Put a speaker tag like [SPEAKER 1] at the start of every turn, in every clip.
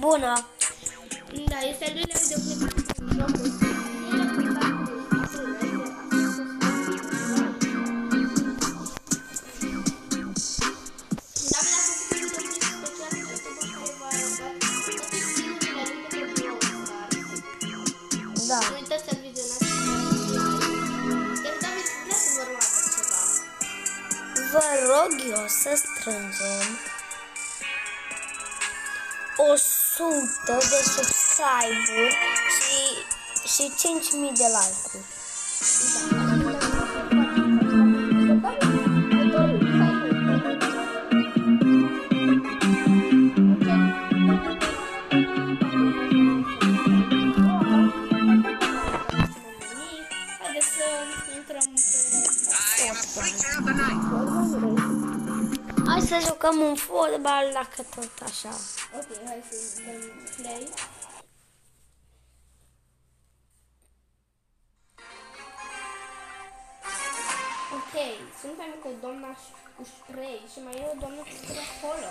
[SPEAKER 1] bună.
[SPEAKER 2] Da, este al doilea videoclip în jocul.
[SPEAKER 1] Da.
[SPEAKER 2] Nu uitați să vizionați. Iar David vrea să vă roagă ceva.
[SPEAKER 1] Vă rog eu să strângem 100 de subscribe-uri și 5.000 de like-uri.
[SPEAKER 2] Haideți să intrăm pe...
[SPEAKER 1] Hai să jucăm un fotbal dacă tot așa.
[SPEAKER 2] Ok, hai să dăm play. Ok, suntem cu doamna cu spray și mai e o doamnă cu spray acolo.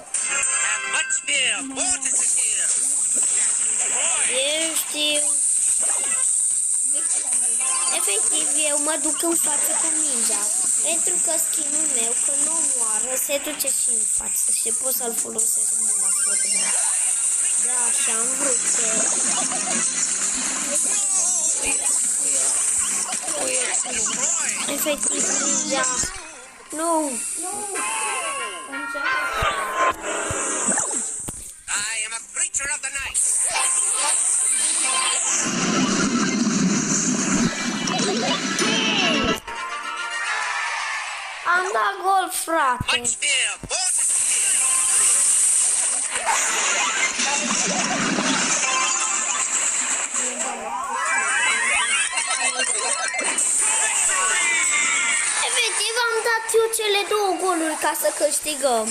[SPEAKER 1] Eu știu. Efectiv, eu mă duc în față cu mingea. Pentru că skin-ul meu, că nu moară, se duce și în față și pot să-l folosesc mult la fotbal. Da, și am vrut să... Efectiv, mingea... Nu!
[SPEAKER 3] I am a creature of the night.
[SPEAKER 1] Am dat gol, frate!
[SPEAKER 3] Much fear, both is
[SPEAKER 1] Efectiv, am dat eu cele două goluri ca să câștigăm.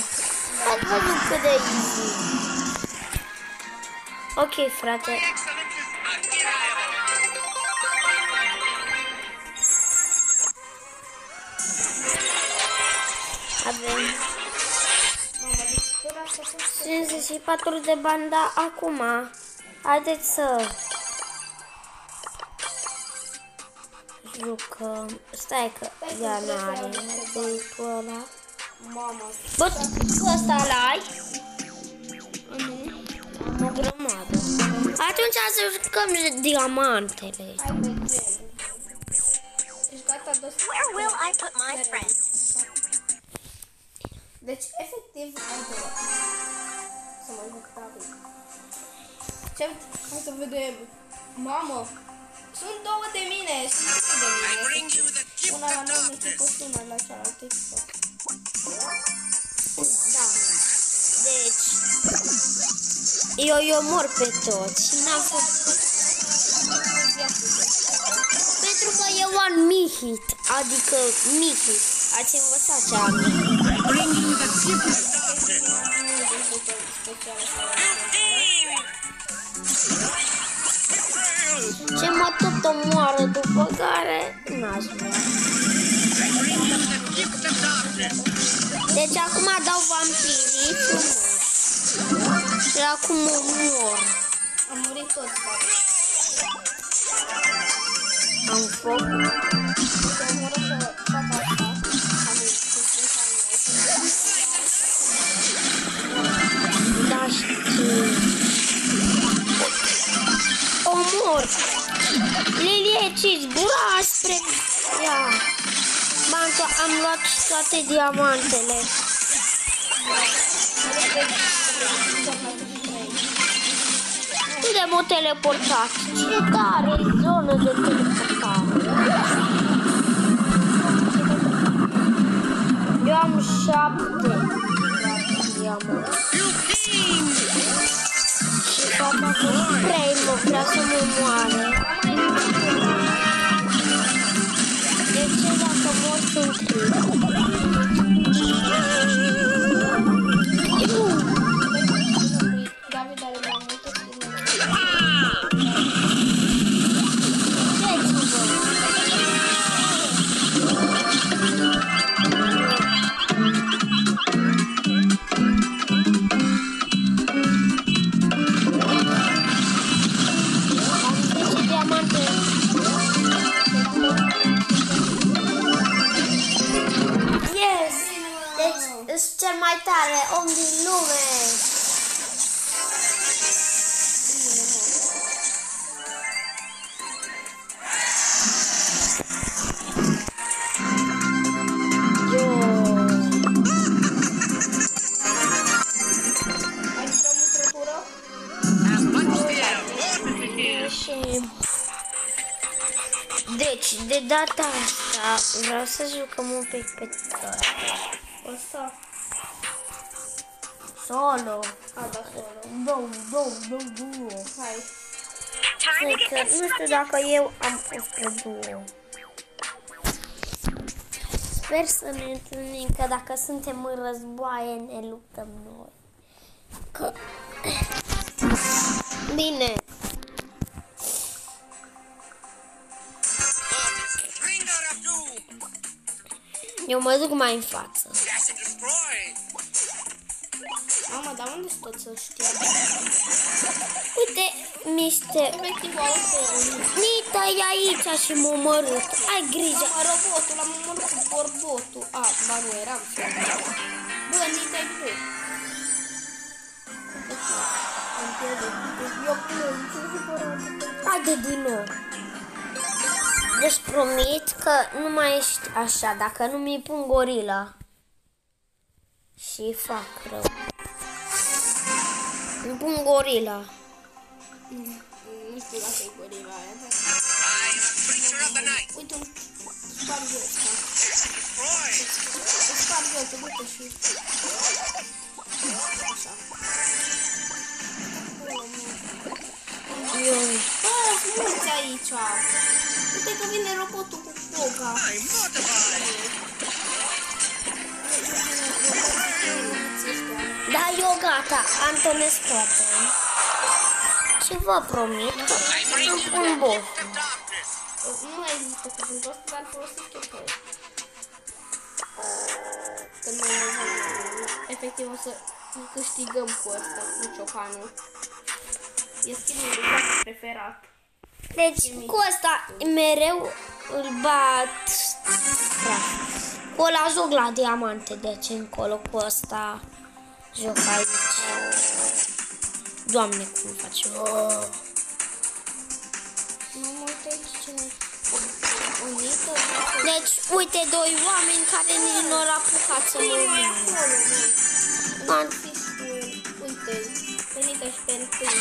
[SPEAKER 1] Ați văzut cât de easy. Ok, frate.
[SPEAKER 3] excellence is undeniable.
[SPEAKER 1] Avem 54 de bani, dar acum haideți să jucăm. Stai că ea n-are băitul ăla.
[SPEAKER 2] Mama.
[SPEAKER 1] Bă, tu ăsta l-ai?
[SPEAKER 2] Nu.
[SPEAKER 1] Am o grămadă. Atunci să jucăm diamantele.
[SPEAKER 2] Hai pe gel. Ești gata de asta?
[SPEAKER 4] Where will I put my friends?
[SPEAKER 2] Deci, efectiv, hai să mă joc David. Ce? Hai să vedem. Mamă, sunt două de mine, sunt trei de
[SPEAKER 3] I
[SPEAKER 2] mine.
[SPEAKER 3] bring you the gift
[SPEAKER 2] Una la
[SPEAKER 3] of
[SPEAKER 2] noi
[SPEAKER 3] darkness.
[SPEAKER 2] echipă și una la cealaltă echipă.
[SPEAKER 1] Da. Deci, eu mor pe toți și n-am făcut. Pentru că eu am mihit, adică mihit. Ați învățat ce am.
[SPEAKER 3] I bring you the gift of darkness.
[SPEAKER 1] Ce mă tot omoară, după care n-aș vrea.
[SPEAKER 3] I bring you the gift of darkness.
[SPEAKER 1] Deci acum dau vampirii frumos. Și acum mor.
[SPEAKER 2] Am murit toți,
[SPEAKER 1] Am foc.
[SPEAKER 2] am murit pe fata asta. Am murit cu
[SPEAKER 1] Da, știu. Omor. Lilie, ce-ți gura spre... Ia. Banca, am luat toate diamantele. Unde m-o teleportat? Ce tare zonă de teleportare. Eu am 7 diamante. Și fata cu spray mă vrea să mă moare. De ce dacă mor sunt
[SPEAKER 2] David are mai multe skin-uri.
[SPEAKER 1] Ce-ți om din lume.
[SPEAKER 2] Ai intrăm în trătură?
[SPEAKER 3] And much dear, water it is.
[SPEAKER 1] Deci, de data asta, vreau să jucăm un pic pe tot.
[SPEAKER 2] Ăsta?
[SPEAKER 1] Solo.
[SPEAKER 2] A, da, solo.
[SPEAKER 1] Duo.
[SPEAKER 2] Hai.
[SPEAKER 4] Time to
[SPEAKER 1] Cred că, nu știu dacă eu am fost pe duo. Sper să ne întâlnim, că dacă suntem în războaie, ne luptăm noi. Că... Bine.
[SPEAKER 3] Bringer of doom.
[SPEAKER 1] Eu mă duc mai în față.
[SPEAKER 3] Dash and destroy.
[SPEAKER 2] Mama, dar unde sunt toți ăștia?
[SPEAKER 1] Uite, niște...
[SPEAKER 2] Efectiv au un
[SPEAKER 1] Nita e aici și m-a omorât. Ai grijă.
[SPEAKER 2] Mama, robotul, l-am omorât cu borbotul. A, ba nu, eram singur. Bă, Nita-i tu. Am pierdut. Eu plâng, ce supărat.
[SPEAKER 1] Haide din nou. Deci promit că nu mai ești așa, dacă nu mi pun gorila. Și fac rău. Îmi pun gorila.
[SPEAKER 2] Nu știu dacă e gorila aia, dar...
[SPEAKER 3] I am a creature of the night.
[SPEAKER 2] Uite, un sparge ăsta.
[SPEAKER 3] Dash and destroy.
[SPEAKER 2] Un sparge ăsta, uite și... Așa.
[SPEAKER 1] Eu.
[SPEAKER 2] Bă, sunt mulți aici. Uite că vine robotul cu foca.
[SPEAKER 3] I'm mortified.
[SPEAKER 1] Da, eu gata, am tones toate. Și vă promit că
[SPEAKER 3] I bring
[SPEAKER 1] îmi
[SPEAKER 3] you
[SPEAKER 1] pun
[SPEAKER 3] the
[SPEAKER 1] boss.
[SPEAKER 3] gift of darkness.
[SPEAKER 2] Nu mai există cuvântul ăsta, dar folosesc eu pe el. Că noi ne vom... Efectiv o să câștigăm cu ăsta, cu ciocanul. E skin-ul meu preferat.
[SPEAKER 1] Deci cu ăsta mereu îl bat. Da. Cu ăla joc la diamante, deci încolo cu ăsta joc aici. Doamne, cum face? Oh.
[SPEAKER 2] Nu mă uit aici cine... Unită,
[SPEAKER 1] Deci, uite, doi oameni care nici nu au apucat să mă vină.
[SPEAKER 2] Am zis cu el. Uite, venită și pe întâi.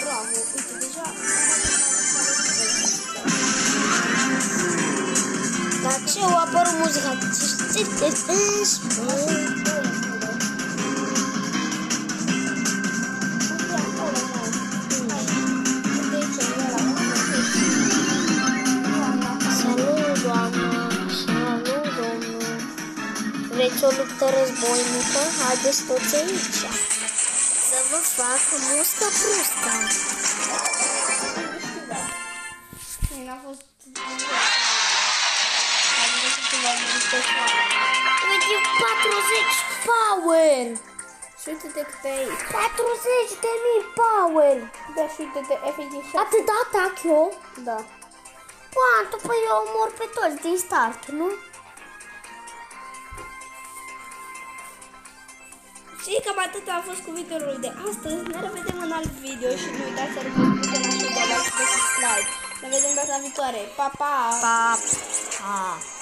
[SPEAKER 2] Bravo, uite, deja...
[SPEAKER 1] Dar ce o apărut muzica? Salut, doamna! Salut, domnul! Vreți o luptă războinică? Haideți toți aici! Să vă fac musca prusca!
[SPEAKER 2] N-a fost...
[SPEAKER 1] Uite, 40 power!
[SPEAKER 2] Și uite-te câte aici.
[SPEAKER 1] 40.000 power!
[SPEAKER 2] Da, și uite-te, efectiv,
[SPEAKER 1] Atât atac eu?
[SPEAKER 2] Da.
[SPEAKER 1] Poate, păi eu omor pe toți din start, nu?
[SPEAKER 2] Și cam atât a fost cu videoul de astăzi. Ne revedem în alt video și nu uitați să rămâneți butonul de like și de subscribe. Ne vedem data viitoare. Pa, pa!
[SPEAKER 1] Pa! Pa!